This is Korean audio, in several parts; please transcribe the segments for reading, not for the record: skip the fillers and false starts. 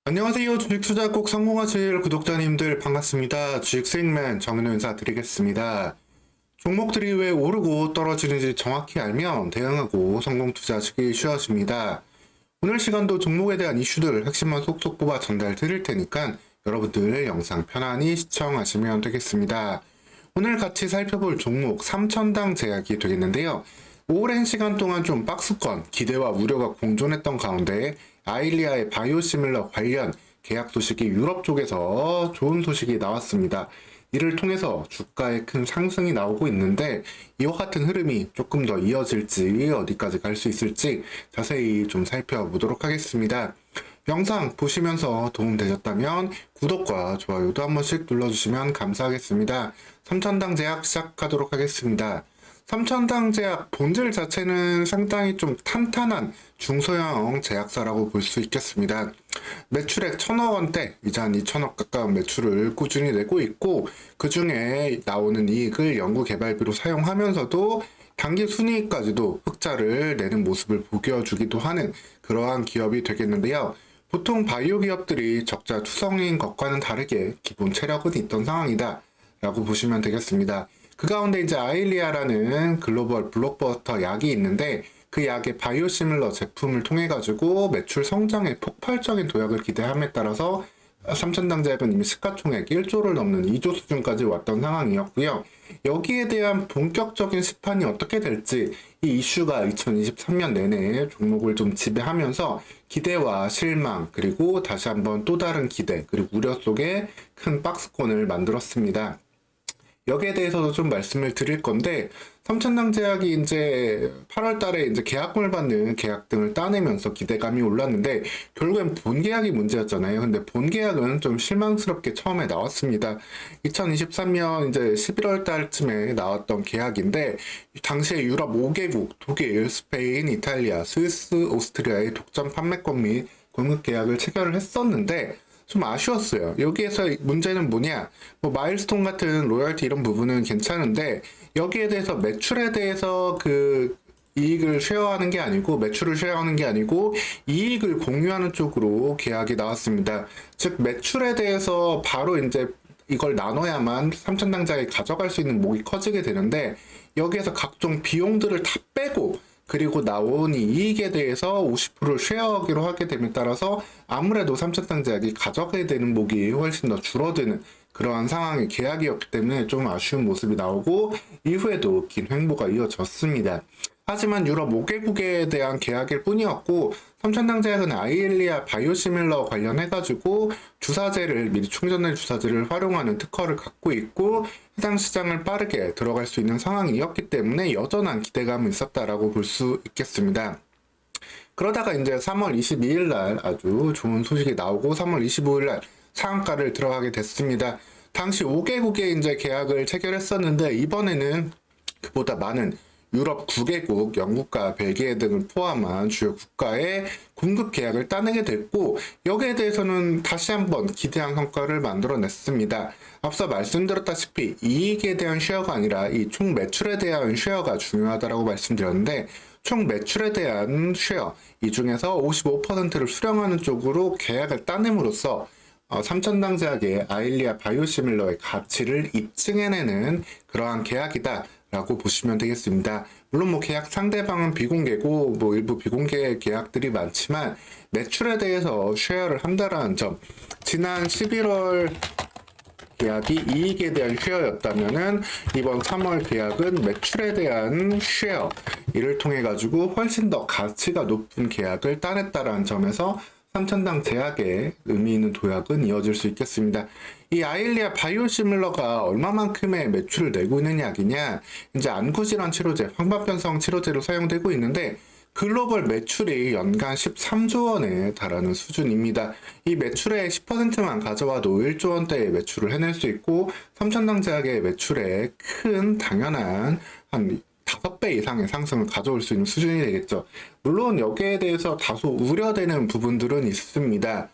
안녕하세요. 주식투자 꼭 성공하실 구독자님들 반갑습니다. 주식수익맨 정은우 인사드리겠습니다. 종목들이 왜 오르고 떨어지는지 정확히 알면 대응하고 성공 투자하시기 쉬워집니다. 오늘 시간도 종목에 대한 이슈들 핵심만 쏙쏙 뽑아 전달 드릴 테니까 여러분들 영상 편안히 시청하시면 되겠습니다. 오늘 같이 살펴볼 종목 3천당 제약이 되겠는데요. 오랜 시간 동안 좀 박스권, 기대와 우려가 공존했던 가운데 아일리아의 바이오시밀러 관련 계약 소식이 유럽 쪽에서 좋은 소식이 나왔습니다. 이를 통해서 주가에 큰 상승이 나오고 있는데 이와 같은 흐름이 조금 더 이어질지 어디까지 갈 수 있을지 자세히 좀 살펴보도록 하겠습니다. 영상 보시면서 도움되셨다면 구독과 좋아요도 한 번씩 눌러주시면 감사하겠습니다. 3천당 제약 시작하도록 하겠습니다. 삼천당 제약 본질 자체는 상당히 좀 탄탄한 중소형 제약사라고 볼 수 있겠습니다. 매출액 1,000억 원대, 이제 한 2,000억 가까운 매출을 꾸준히 내고 있고 그 중에 나오는 이익을 연구개발비로 사용하면서도 당기 순이익까지도 흑자를 내는 모습을 보여주기도 하는 그러한 기업이 되겠는데요. 보통 바이오 기업들이 적자 투성인 것과는 다르게 기본 체력은 있던 상황이다 라고 보시면 되겠습니다. 그 가운데 이제 아일리아라는 글로벌 블록버스터 약이 있는데 그 약의 바이오시밀러 제품을 통해 가지고 매출 성장에 폭발적인 도약을 기대함에 따라서 삼천당 제약은 이미 시가총액 1조를 넘는 2조 수준까지 왔던 상황이었고요. 여기에 대한 본격적인 시판이 어떻게 될지 이 이슈가 2023년 내내 종목을 좀 지배하면서 기대와 실망 그리고 다시 한번 또 다른 기대 그리고 우려 속에 큰 박스권을 만들었습니다. 여기에 대해서도 좀 말씀을 드릴 건데 삼천당 제약이 이제 8월 달에 이제 계약금을 받는 계약 등을 따내면서 기대감이 올랐는데 결국엔 본계약이 문제였잖아요. 근데 본계약은 좀 실망스럽게 처음에 나왔습니다. 2023년 이제 11월 달쯤에 나왔던 계약인데 당시에 유럽 5개국 독일, 스페인, 이탈리아, 스위스, 오스트리아의 독점 판매권 및 공급 계약을 체결을 했었는데 좀 아쉬웠어요. 여기에서 문제는 뭐냐? 뭐 마일스톤 같은 로열티 이런 부분은 괜찮은데 여기에 대해서 매출에 대해서 그 이익을 쉐어하는 게 아니고 매출을 쉐어하는 게 아니고 이익을 공유하는 쪽으로 계약이 나왔습니다. 즉 매출에 대해서 바로 이제 이걸 나눠야만 삼천당자에 가져갈 수 있는 목이 커지게 되는데 여기에서 각종 비용들을 다 빼고 그리고 나온 이 이익에 대해서 50%를 쉐어하기로 하게 됨에 따라서 아무래도 삼천당 제약이 가져가게 되는 목이 훨씬 더 줄어드는 그러한 상황의 계약이었기 때문에 좀 아쉬운 모습이 나오고 이후에도 긴 횡보가 이어졌습니다. 하지만 유럽 5개국에 대한 계약일 뿐이었고 삼천당 제약은 아이엘리아 바이오시밀러 관련해가지고 주사제를 미리 충전된 주사제를 활용하는 특허를 갖고 있고 해당 시장을 빠르게 들어갈 수 있는 상황이었기 때문에 여전한 기대감이 있었다라고 볼 수 있겠습니다. 그러다가 이제 3월 22일 날 아주 좋은 소식이 나오고 3월 25일 날 상한가를 들어가게 됐습니다. 당시 5개국에 이제 계약을 체결했었는데 이번에는 그보다 많은 유럽 9개국, 영국과 벨기에 등을 포함한 주요 국가의 공급 계약을 따내게 됐고 여기에 대해서는 다시 한번 기대한 성과를 만들어냈습니다. 앞서 말씀드렸다시피 이익에 대한 쉐어가 아니라 이 총 매출에 대한 쉐어가 중요하다고 말씀드렸는데 총 매출에 대한 쉐어, 이 중에서 55%를 수령하는 쪽으로 계약을 따냄으로써 삼천당 제약의 아일리아 바이오시밀러의 가치를 입증해내는 그러한 계약이다 라고 보시면 되겠습니다. 물론 뭐 계약 상대방은 비공개고 뭐 일부 비공개 계약들이 많지만 매출에 대해서 쉐어를 한다라는 점, 지난 11월 계약이 이익에 대한 쉐어였다면은 이번 3월 계약은 매출에 대한 쉐어, 이를 통해 가지고 훨씬 더 가치가 높은 계약을 따냈다라는 점에서 삼천당 제약의 의미 있는 도약은 이어질 수 있겠습니다. 이 아일리아 바이오시밀러가 얼마만큼의 매출을 내고 있는 약이냐, 이제 안구질환 치료제, 황반변성 치료제로 사용되고 있는데 글로벌 매출이 연간 13조 원에 달하는 수준입니다. 이 매출의 10%만 가져와도 1조 원대의 매출을 해낼 수 있고 삼천당 제약의 매출에 큰 당연한 한 5배 이상의 상승을 가져올 수 있는 수준이 되겠죠. 물론 여기에 대해서 다소 우려되는 부분들은 있습니다.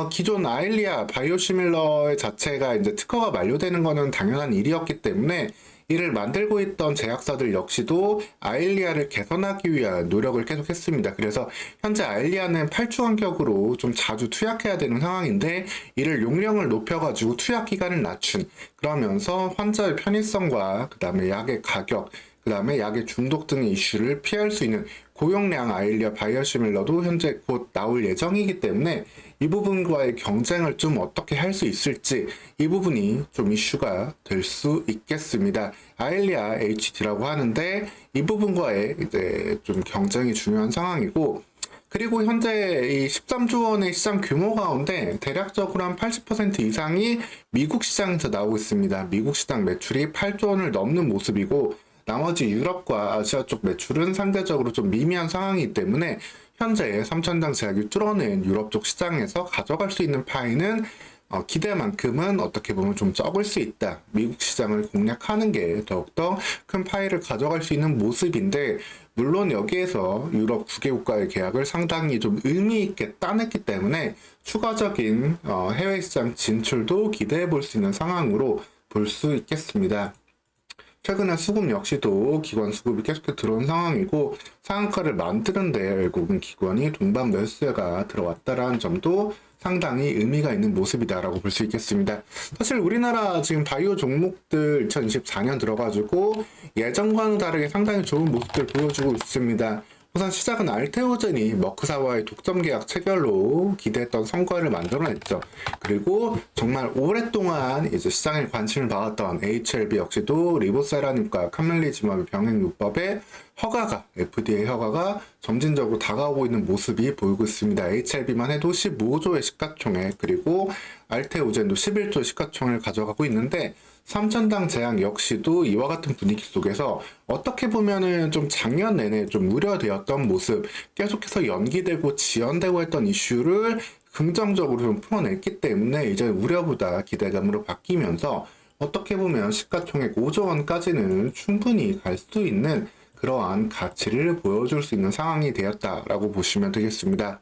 기존 아일리아 바이오시밀러 자체가 이제 특허가 만료되는 거는 당연한 일이었기 때문에 이를 만들고 있던 제약사들 역시도 아일리아를 개선하기 위한 노력을 계속했습니다. 그래서 현재 아일리아는 8주 간격으로 좀 자주 투약해야 되는 상황인데 이를 용량을 높여가지고 투약 기간을 낮춘, 그러면서 환자의 편의성과 그 다음에 약의 가격, 그 다음에 약의 중독 등의 이슈를 피할 수 있는 고용량 아일리아 바이오시밀러도 현재 곧 나올 예정이기 때문에 이 부분과의 경쟁을 좀 어떻게 할 수 있을지, 이 부분이 좀 이슈가 될 수 있겠습니다. 아일리아 HD라고 하는데 이 부분과의 이제 좀 경쟁이 중요한 상황이고, 그리고 현재 이 13조 원의 시장 규모 가운데 대략적으로 한 80% 이상이 미국 시장에서 나오고 있습니다. 미국 시장 매출이 8조 원을 넘는 모습이고, 나머지 유럽과 아시아 쪽 매출은 상대적으로 좀 미미한 상황이기 때문에 현재 삼천당 제약이 뚫어낸 유럽 쪽 시장에서 가져갈 수 있는 파이는 기대만큼은 어떻게 보면 좀 적을 수 있다. 미국 시장을 공략하는 게 더욱더 큰 파이를 가져갈 수 있는 모습인데, 물론 여기에서 유럽 9개국과의 계약을 상당히 좀 의미 있게 따냈기 때문에 추가적인 해외 시장 진출도 기대해 볼 수 있는 상황으로 볼 수 있겠습니다. 최근에 수급 역시도 기관 수급이 계속해서 들어온 상황이고, 상한가를 만드는데 결국은 기관이 동반 매수세가 들어왔다라는 점도 상당히 의미가 있는 모습이다라고 볼 수 있겠습니다. 사실 우리나라 지금 바이오 종목들 2024년 들어가지고 예전과는 다르게 상당히 좋은 모습들 보여주고 있습니다. 우선 시작은 알테오젠이 머크사와의 독점 계약 체결로 기대했던 성과를 만들어냈죠. 그리고 정말 오랫동안 이제 시장에 관심을 받았던 HLB 역시도 리보세라닙과 카멜리지맘의 병행요법의 허가가, FDA 허가가 점진적으로 다가오고 있는 모습이 보이고 있습니다. HLB만 해도 15조의 시가총액, 그리고 알테오젠도 11조 시가총액을 가져가고 있는데, 삼천당 제약 역시도 이와 같은 분위기 속에서 어떻게 보면은 좀 작년 내내 좀 우려되었던 모습, 계속해서 연기되고 지연되고 했던 이슈를 긍정적으로 좀 풀어냈기 때문에 이제 우려보다 기대감으로 바뀌면서 어떻게 보면 시가총액 5조 원까지는 충분히 갈 수 있는 그러한 가치를 보여줄 수 있는 상황이 되었다라고 보시면 되겠습니다.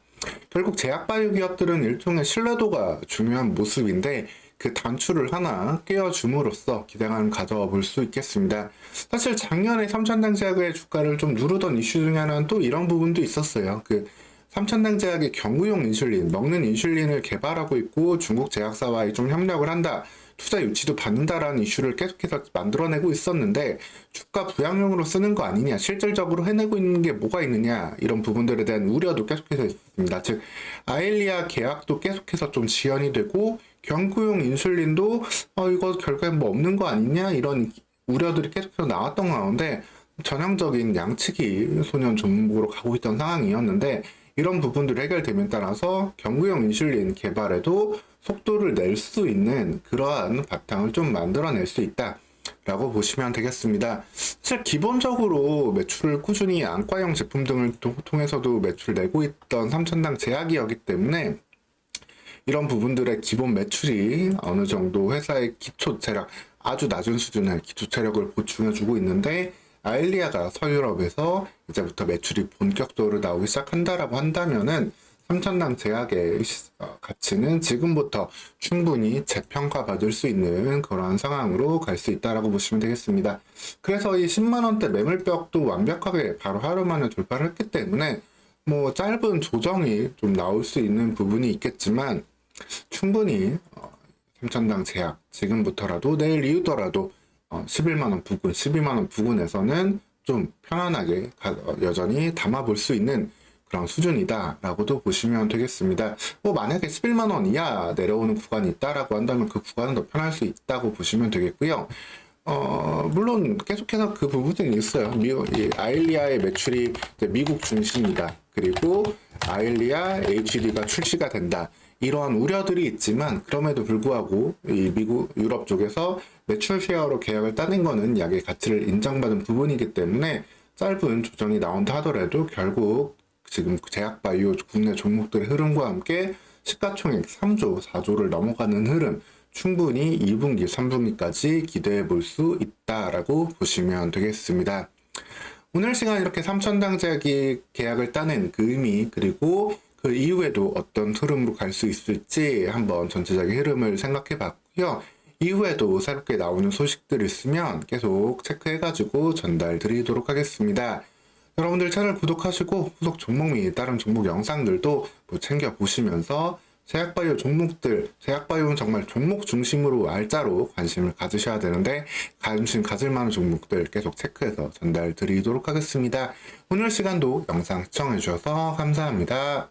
결국 제약바이오 기업들은 일종의 신뢰도가 중요한 모습인데, 그 단추를 하나 끼워줌으로써 기대감을 가져와 볼 수 있겠습니다. 사실 작년에 삼천당 제약의 주가를 좀 누르던 이슈 중에 하나는 또 이런 부분도 있었어요. 그 삼천당 제약의 경구용 인슐린, 먹는 인슐린을 개발하고 있고 중국 제약사와의 좀 협력을 한다, 투자 유치도 받는다라는 이슈를 계속해서 만들어내고 있었는데, 주가 부양용으로 쓰는 거 아니냐, 실질적으로 해내고 있는 게 뭐가 있느냐, 이런 부분들에 대한 우려도 계속해서 있습니다. 즉 아일리아 계약도 계속해서 좀 지연이 되고, 경구용 인슐린도 이거 결국엔 뭐 없는 거 아니냐, 이런 우려들이 계속해서 나왔던 가운데 전형적인 양치기 소년 종목으로 가고 있던 상황이었는데, 이런 부분들이 해결됨에 따라서 경구용 인슐린 개발에도 속도를 낼 수 있는 그러한 바탕을 좀 만들어낼 수 있다 라고 보시면 되겠습니다. 사실 기본적으로 매출을 꾸준히 안과용 제품 등을 통해서도 매출을 내고 있던 삼천당 제약이었기 때문에 이런 부분들의 기본 매출이 어느 정도 회사의 기초 체력, 아주 낮은 수준의 기초 체력을 보충해주고 있는데, 아일리아가 서유럽에서 이제부터 매출이 본격적으로 나오기 시작한다라고 한다면은 삼천당 제약의 가치는 지금부터 충분히 재평가받을 수 있는 그러한 상황으로 갈 수 있다라고 보시면 되겠습니다. 그래서 이 10만 원대 매물벽도 완벽하게 바로 하루 만에 돌파를 했기 때문에 뭐 짧은 조정이 좀 나올 수 있는 부분이 있겠지만, 충분히 삼천당 제약 지금부터라도 내일 이후더라도 11만 원 부근, 12만 원 부근에서는 좀 편안하게 여전히 담아볼 수 있는 그런 수준이다라고도 보시면 되겠습니다. 뭐 만약에 11만 원 이하 내려오는 구간이 있다라고 한다면 그 구간은 더 편할 수 있다고 보시면 되겠고요. 물론 계속해서 그 부분은 있어요. 이 아일리아의 매출이 미국 중심이다, 그리고 아일리아 HD가 출시가 된다, 이러한 우려들이 있지만, 그럼에도 불구하고 이 미국, 유럽 쪽에서 매출 쉐어로 계약을 따낸 거는 약의 가치를 인정받은 부분이기 때문에 짧은 조정이 나온다 하더라도 결국 지금 제약바이오 국내 종목들의 흐름과 함께 시가총액 3조, 4조를 넘어가는 흐름, 충분히 2분기, 3분기까지 기대해 볼 수 있다라고 보시면 되겠습니다. 오늘 시간 이렇게 삼천당 제약이 계약을 따낸 그 의미, 그리고 그 이후에도 어떤 흐름으로 갈 수 있을지 한번 전체적인 흐름을 생각해 봤고요. 이후에도 새롭게 나오는 소식들 있으면 계속 체크해가지고 전달 드리도록 하겠습니다. 여러분들 채널 구독하시고 후속 종목 및 다른 종목 영상들도 챙겨보시면서 제약바이오 종목들, 제약바이오는 정말 종목 중심으로 알짜로 관심을 가지셔야 되는데 관심 가질 만한 종목들 계속 체크해서 전달 드리도록 하겠습니다. 오늘 시간도 영상 시청해주셔서 감사합니다.